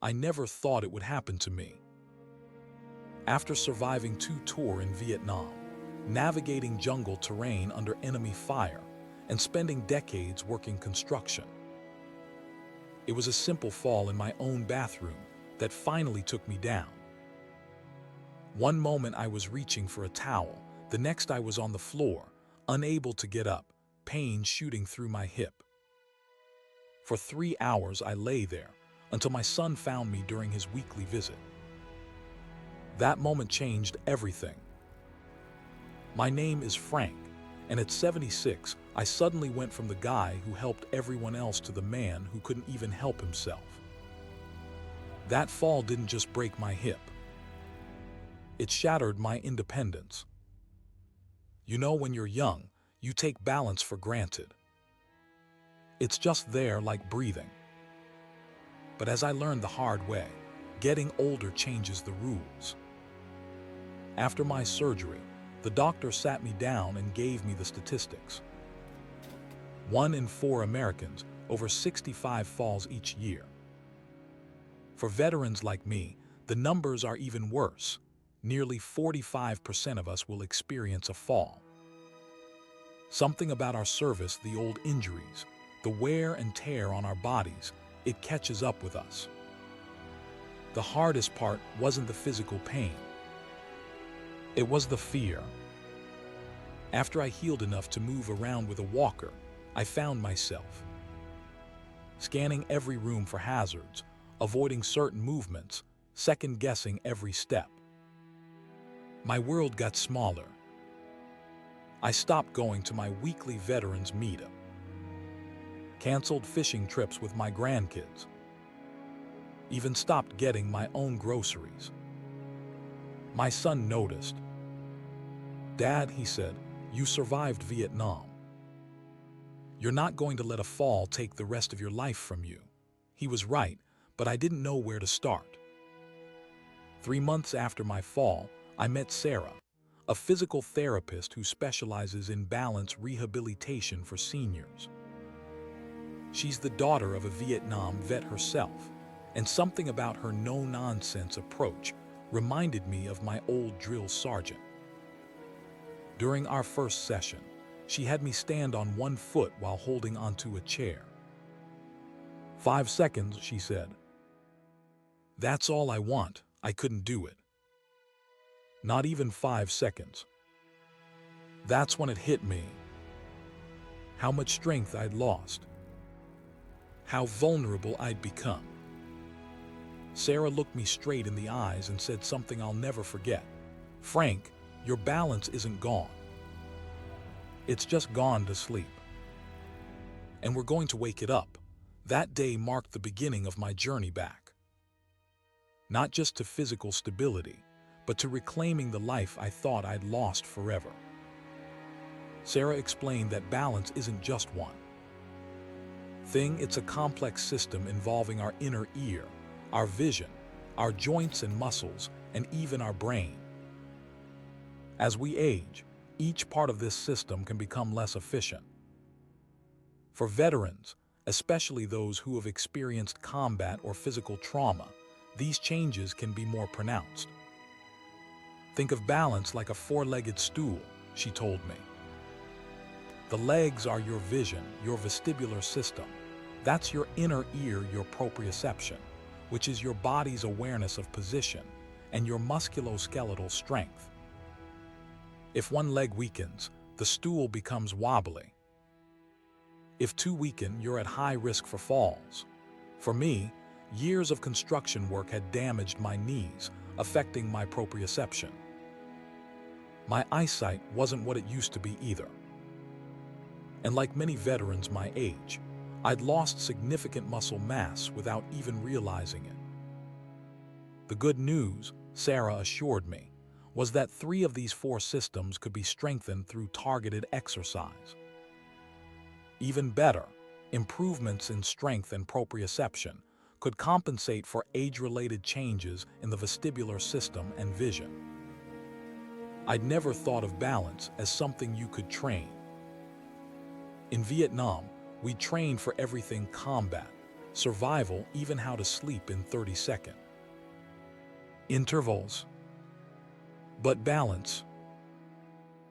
I never thought it would happen to me. After surviving 2 tours in Vietnam, navigating jungle terrain under enemy fire, and spending decades working construction, it was a simple fall in my own bathroom that finally took me down. One moment I was reaching for a towel, the next I was on the floor, unable to get up, pain shooting through my hip. For 3 hours I lay there, until my son found me during his weekly visit. That moment changed everything. My name is Frank, and at 76, I suddenly went from the guy who helped everyone else to the man who couldn't even help himself. That fall didn't just break my hip. It shattered my independence. You know, when you're young, you take balance for granted. It's just there like breathing. But as I learned the hard way, getting older changes the rules. After my surgery, the doctor sat me down and gave me the statistics. 1 in 4 Americans over 65 falls each year. For veterans like me, the numbers are even worse. Nearly 45% of us will experience a fall. Something about our service, the old injuries, the wear and tear on our bodies, it catches up with us. The hardest part wasn't the physical pain. It was the fear. After I healed enough to move around with a walker, I found myself scanning every room for hazards, avoiding certain movements, second-guessing every step. My world got smaller. I stopped going to my weekly veterans meetup, canceled fishing trips with my grandkids, even stopped getting my own groceries. My son noticed. "Dad," he said, "you survived Vietnam. You're not going to let a fall take the rest of your life from you." He was right, but I didn't know where to start. 3 months after my fall, I met Sarah, a physical therapist who specializes in balance rehabilitation for seniors. She's the daughter of a Vietnam vet herself, and something about her no-nonsense approach reminded me of my old drill sergeant. During our first session, she had me stand on one foot while holding onto a chair. "5 seconds," she said. "That's all I want." I couldn't do it. Not even 5 seconds. That's when it hit me. How much strength I'd lost. How vulnerable I'd become. Sarah looked me straight in the eyes and said something I'll never forget. "Frank, your balance isn't gone. It's just gone to sleep. And we're going to wake it up." That day marked the beginning of my journey back. Not just to physical stability, but to reclaiming the life I thought I'd lost forever. Sarah explained that balance isn't just one thing, it's a complex system involving our inner ear, our vision, our joints and muscles, and even our brain. As we age, each part of this system can become less efficient. For veterans, especially those who have experienced combat or physical trauma, these changes can be more pronounced. "Think of balance like a 4-legged stool," she told me. The legs are your vision, your vestibular system. That's your inner ear, your proprioception, which is your body's awareness of position, and your musculoskeletal strength. If one leg weakens, the stool becomes wobbly. If 2 weaken, you're at high risk for falls. For me, years of construction work had damaged my knees, affecting my proprioception. My eyesight wasn't what it used to be either. And like many veterans my age, I'd lost significant muscle mass without even realizing it. The good news, Sarah assured me, was that 3 of these 4 systems could be strengthened through targeted exercise. Even better, improvements in strength and proprioception could compensate for age-related changes in the vestibular system and vision. I'd never thought of balance as something you could train. In Vietnam, we trained for everything combat, survival, even how to sleep in 30-second intervals. But balance,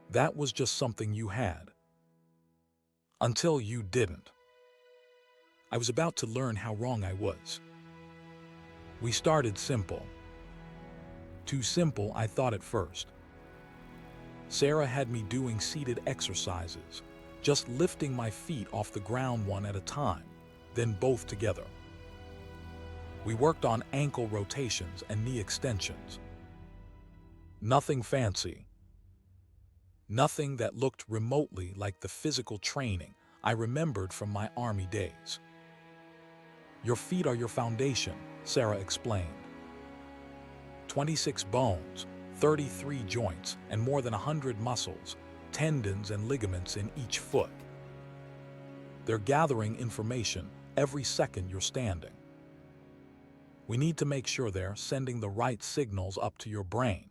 that was just something you had. Until you didn't. I was about to learn how wrong I was. We started simple. Too simple, I thought at first. Sarah had me doing seated exercises, just lifting my feet off the ground one at a time, then both together. We worked on ankle rotations and knee extensions. Nothing fancy. Nothing that looked remotely like the physical training I remembered from my army days. Your feet are your foundation, Sarah explained. 26 bones, 33 joints, and more than 100 muscles, tendons and ligaments in each foot. They're gathering information every second you're standing. We need to make sure they're sending the right signals up to your brain.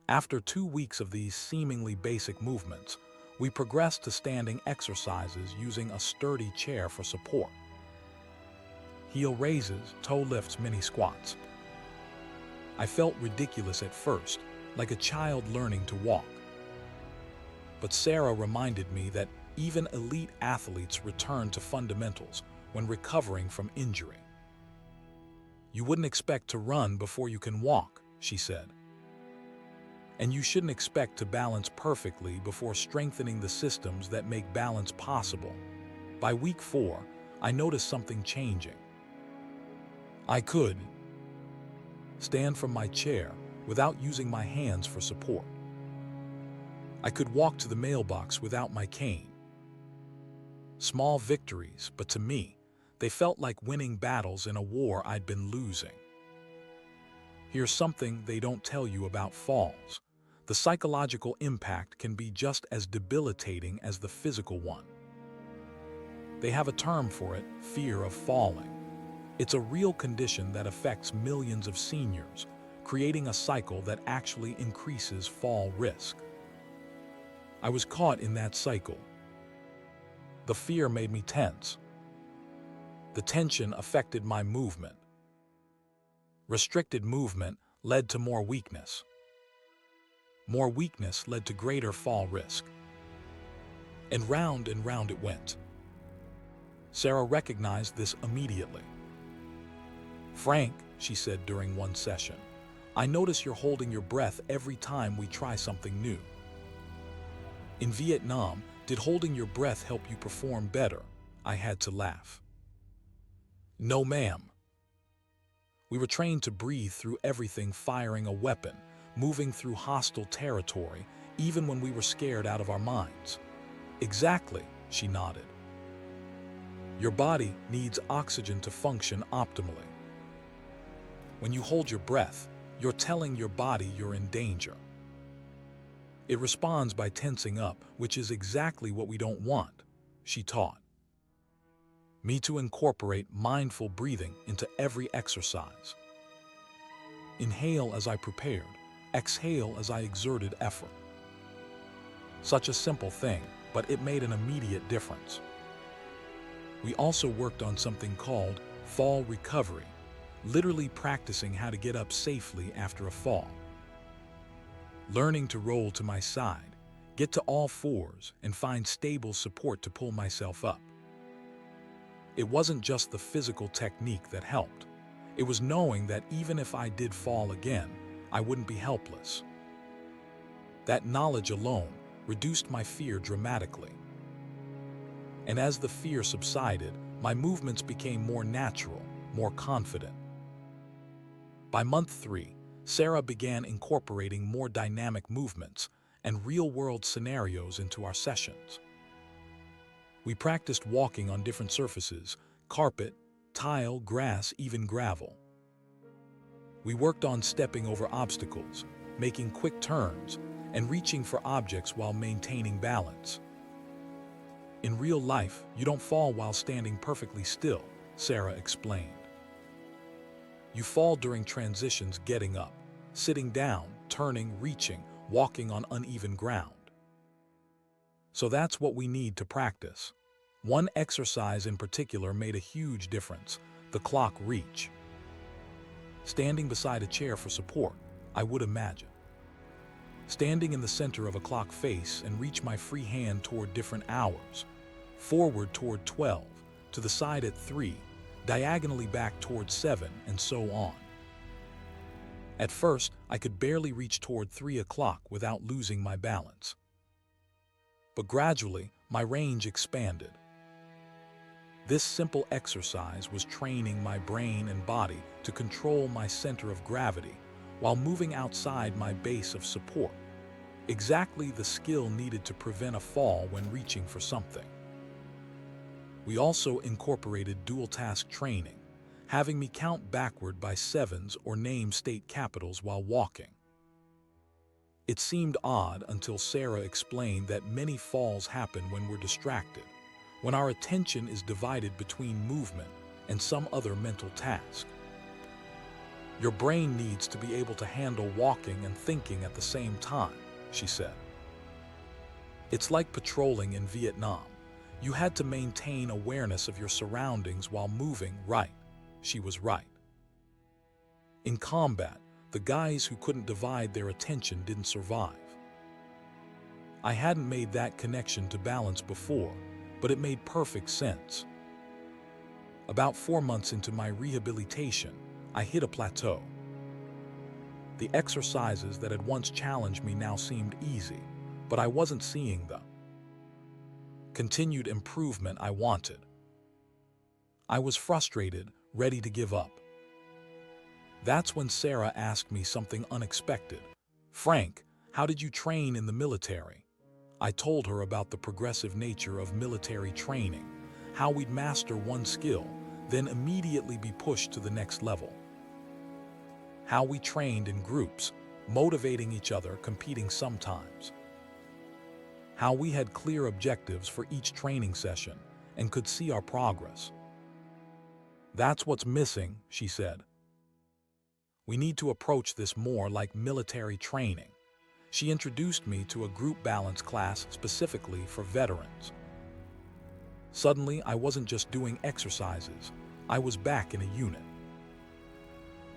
After 2 weeks of these seemingly basic movements, we progressed to standing exercises using a sturdy chair for support. Heel raises, toe lifts, mini squats. I felt ridiculous at first, like a child learning to walk. But Sarah reminded me that even elite athletes return to fundamentals when recovering from injury. You wouldn't expect to run before you can walk, she said. And you shouldn't expect to balance perfectly before strengthening the systems that make balance possible. By week 4, I noticed something changing. I could stand from my chair without using my hands for support. I could walk to the mailbox without my cane. Small victories, but to me, they felt like winning battles in a war I'd been losing. Here's something they don't tell you about falls. The psychological impact can be just as debilitating as the physical one. They have a term for it, fear of falling. It's a real condition that affects millions of seniors, creating a cycle that actually increases fall risk. I was caught in that cycle. The fear made me tense. The tension affected my movement. Restricted movement led to more weakness. More weakness led to greater fall risk. And round it went. Sarah recognized this immediately. "Frank," she said during one session, "I notice you're holding your breath every time we try something new. In Vietnam, did holding your breath help you perform better?" I had to laugh. "No, ma'am. We were trained to breathe through everything, firing a weapon, moving through hostile territory, even when we were scared out of our minds." "Exactly," she nodded. "Your body needs oxygen to function optimally. When you hold your breath, you're telling your body you're in danger. It responds by tensing up, which is exactly what we don't want," she taught me to incorporate mindful breathing into every exercise. Inhale as I prepared, exhale as I exerted effort. Such a simple thing, but it made an immediate difference. We also worked on something called fall recovery, literally practicing how to get up safely after a fall. Learning to roll to my side, get to all fours, and find stable support to pull myself up. It wasn't just the physical technique that helped. It was knowing that even if I did fall again, I wouldn't be helpless. That knowledge alone reduced my fear dramatically. And as the fear subsided, my movements became more natural, more confident. By month 3, Sarah began incorporating more dynamic movements and real-world scenarios into our sessions. We practiced walking on different surfaces: carpet, tile, grass, even gravel. We worked on stepping over obstacles, making quick turns, and reaching for objects while maintaining balance. In real life, you don't fall while standing perfectly still, Sarah explained. You fall during transitions, getting up, sitting down, turning, reaching, walking on uneven ground. So that's what we need to practice. One exercise in particular made a huge difference: the clock reach. Standing beside a chair for support, I would imagine. Standing in the center of a clock face and reach my free hand toward different hours, forward toward 12, to the side at 3, diagonally back toward 7, and so on. At first, I could barely reach toward 3 o'clock without losing my balance. But gradually, my range expanded. This simple exercise was training my brain and body to control my center of gravity while moving outside my base of support, exactly the skill needed to prevent a fall when reaching for something. We also incorporated dual-task training, having me count backward by sevens or name state capitals while walking. It seemed odd until Sarah explained that many falls happen when we're distracted, when our attention is divided between movement and some other mental task. Your brain needs to be able to handle walking and thinking at the same time, she said. It's like patrolling in Vietnam. You had to maintain awareness of your surroundings while moving, right? She was right. In combat, the guys who couldn't divide their attention didn't survive. I hadn't made that connection to balance before, but it made perfect sense. About 4 months into my rehabilitation, I hit a plateau. The exercises that had once challenged me now seemed easy, but I wasn't seeing the continued improvement I wanted. I was frustrated, ready to give up. That's when Sarah asked me something unexpected. "Frank, how did you train in the military?" I told her about the progressive nature of military training, how we'd master one skill, then immediately be pushed to the next level. How we trained in groups, motivating each other, competing sometimes. How we had clear objectives for each training session and could see our progress. "That's what's missing," she said. "We need to approach this more like military training." She introduced me to a group balance class specifically for veterans. Suddenly, I wasn't just doing exercises. I was back in a unit.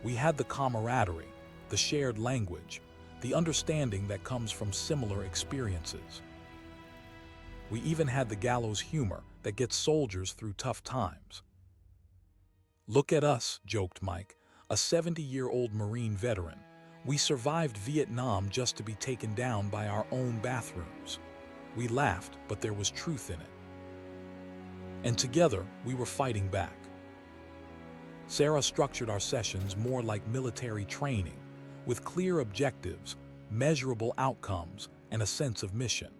We had the camaraderie, the shared language, the understanding that comes from similar experiences. We even had the gallows humor that gets soldiers through tough times. "Look at us," joked Mike, a 70-year-old Marine veteran. "We survived Vietnam just to be taken down by our own bathrooms." We laughed, but there was truth in it. And together, we were fighting back. Sarah structured our sessions more like military training, with clear objectives, measurable outcomes, and a sense of mission.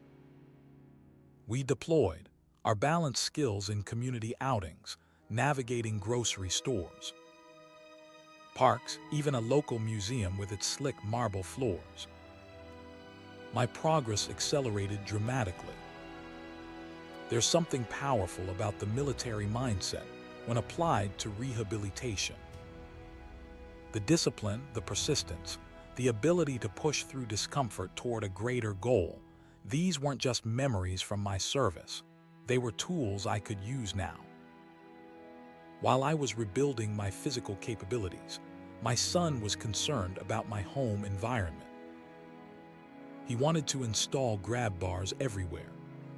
We deployed our balance skills in community outings, navigating grocery stores, parks, even a local museum with its slick marble floors. My progress accelerated dramatically. There's something powerful about the military mindset when applied to rehabilitation. The discipline, the persistence, the ability to push through discomfort toward a greater goal, these weren't just memories from my service. They were tools I could use now. While I was rebuilding my physical capabilities, my son was concerned about my home environment. He wanted to install grab bars everywhere,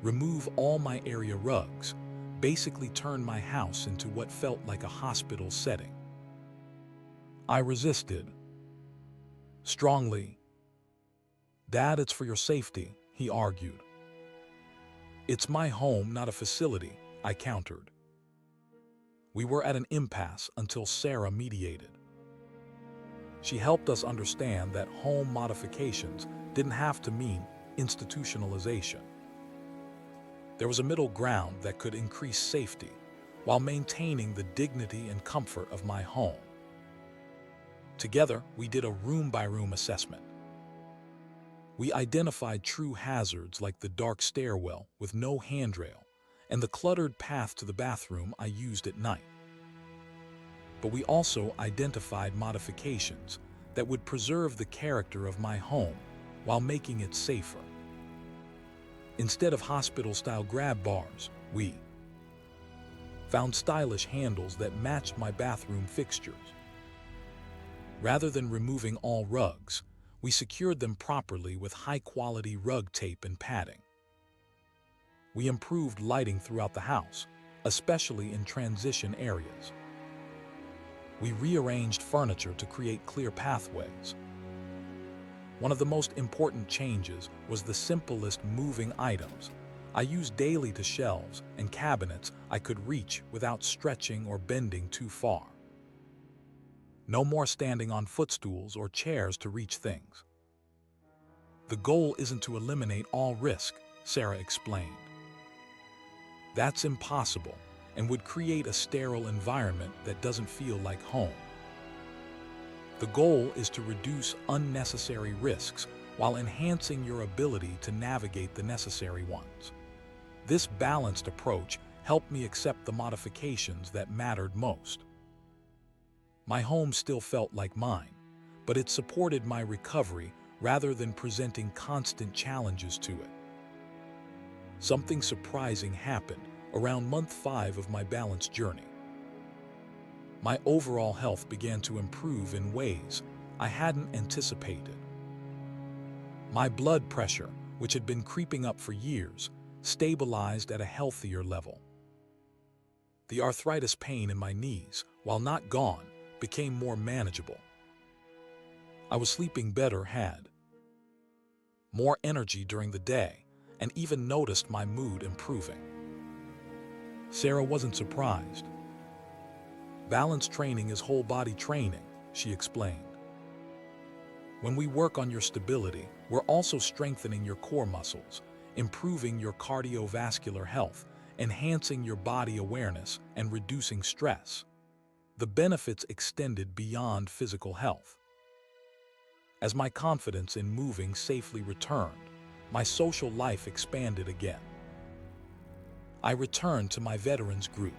remove all my area rugs, basically turn my house into what felt like a hospital setting. I resisted strongly. "Dad, it's for your safety," he argued. "It's my home, not a facility," I countered. We were at an impasse until Sarah mediated. She helped us understand that home modifications didn't have to mean institutionalization. There was a middle ground that could increase safety while maintaining the dignity and comfort of my home. Together, we did a room-by-room assessment. We identified true hazards like the dark stairwell with no handrail and the cluttered path to the bathroom I used at night. But we also identified modifications that would preserve the character of my home while making it safer. Instead of hospital-style grab bars, we found stylish handles that matched my bathroom fixtures. Rather than removing all rugs, we secured them properly with high-quality rug tape and padding. We improved lighting throughout the house, especially in transition areas. We rearranged furniture to create clear pathways. One of the most important changes was the simplest moving items I used daily to shelves and cabinets I could reach without stretching or bending too far. No more standing on footstools or chairs to reach things. The goal isn't to eliminate all risk, Sarah explained. That's impossible and would create a sterile environment that doesn't feel like home. The goal is to reduce unnecessary risks while enhancing your ability to navigate the necessary ones. This balanced approach helped me accept the modifications that mattered most. My home still felt like mine, but it supported my recovery rather than presenting constant challenges to it. Something surprising happened around month 5 of my balanced journey. My overall health began to improve in ways I hadn't anticipated. My blood pressure, which had been creeping up for years, stabilized at a healthier level. The arthritis pain in my knees, while not gone, became more manageable. I was sleeping better, had more energy during the day, and even noticed my mood improving. Sarah wasn't surprised. Balance training is whole body training, she explained. When we work on your stability, we're also strengthening your core muscles, improving your cardiovascular health, enhancing your body awareness, and reducing stress. The benefits extended beyond physical health. As my confidence in moving safely returned, my social life expanded again. I returned to my veterans group,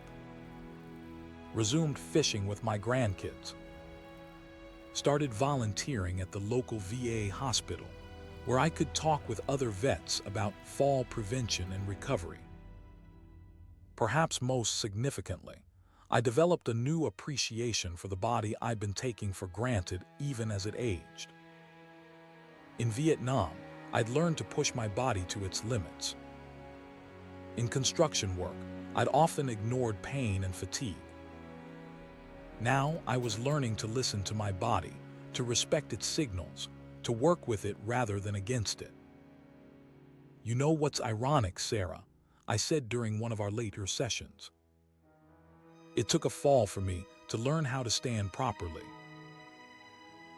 resumed fishing with my grandkids, started volunteering at the local VA hospital, where I could talk with other vets about fall prevention and recovery. Perhaps most significantly, I developed a new appreciation for the body I'd been taking for granted even as it aged. In Vietnam, I'd learned to push my body to its limits. In construction work, I'd often ignored pain and fatigue. Now I was learning to listen to my body, to respect its signals, to work with it rather than against it. You know what's ironic, Sarah? I said during one of our later sessions. It took a fall for me to learn how to stand properly.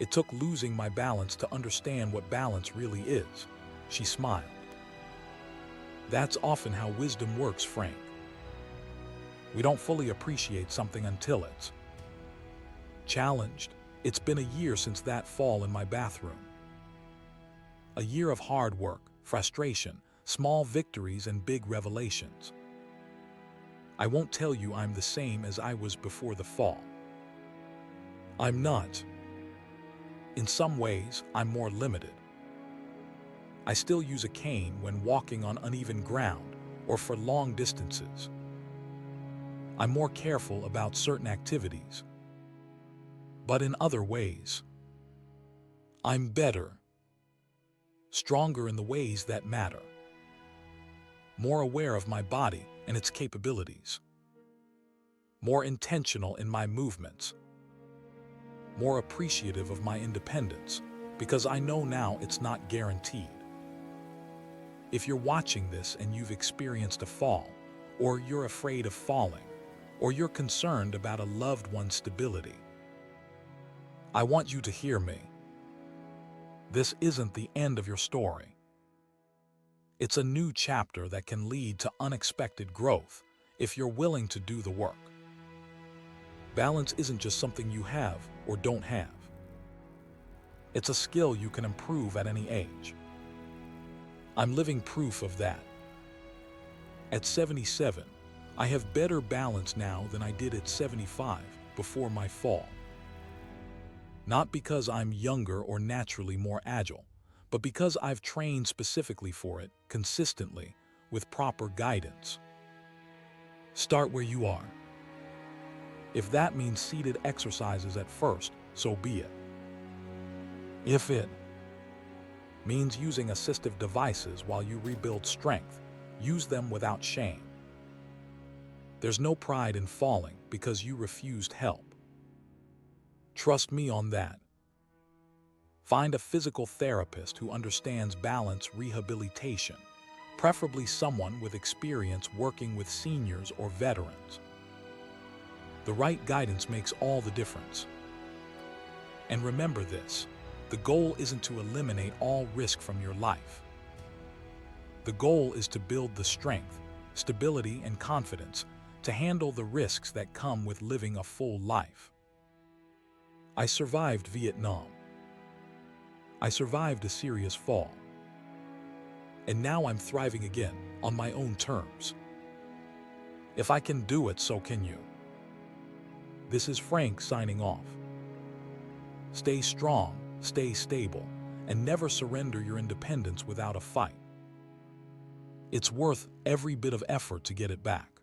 It took losing my balance to understand what balance really is, she smiled. That's often how wisdom works, Frank. We don't fully appreciate something until it's challenged. It's been a year since that fall in my bathroom. A year of hard work, frustration, small victories, and big revelations. I won't tell you I'm the same as I was before the fall. I'm not. In some ways, I'm more limited. I still use a cane when walking on uneven ground or for long distances. I'm more careful about certain activities. But in other ways, I'm better, stronger in the ways that matter, more aware of my body and its capabilities, more intentional in my movements, more appreciative of my independence, because I know now it's not guaranteed. If you're watching this and you've experienced a fall, or you're afraid of falling, or you're concerned about a loved one's stability, I want you to hear me. This isn't the end of your story. It's a new chapter that can lead to unexpected growth if you're willing to do the work. Balance isn't just something you have or don't have. It's a skill you can improve at any age. I'm living proof of that. At 77, I have better balance now than I did at 75 before my fall. Not because I'm younger or naturally more agile, but because I've trained specifically for it, consistently, with proper guidance. Start where you are. If that means seated exercises at first, so be it. If it means using assistive devices while you rebuild strength, use them without shame. There's no pride in falling because you refused help. Trust me on that. Find a physical therapist who understands balance rehabilitation, preferably someone with experience working with seniors or veterans. The right guidance makes all the difference. And remember this, the goal isn't to eliminate all risk from your life. The goal is to build the strength, stability, and confidence to handle the risks that come with living a full life. I survived Vietnam. I survived a serious fall. And now I'm thriving again on my own terms. If I can do it, so can you. This is Frank signing off. Stay strong, stay stable, and never surrender your independence without a fight. It's worth every bit of effort to get it back.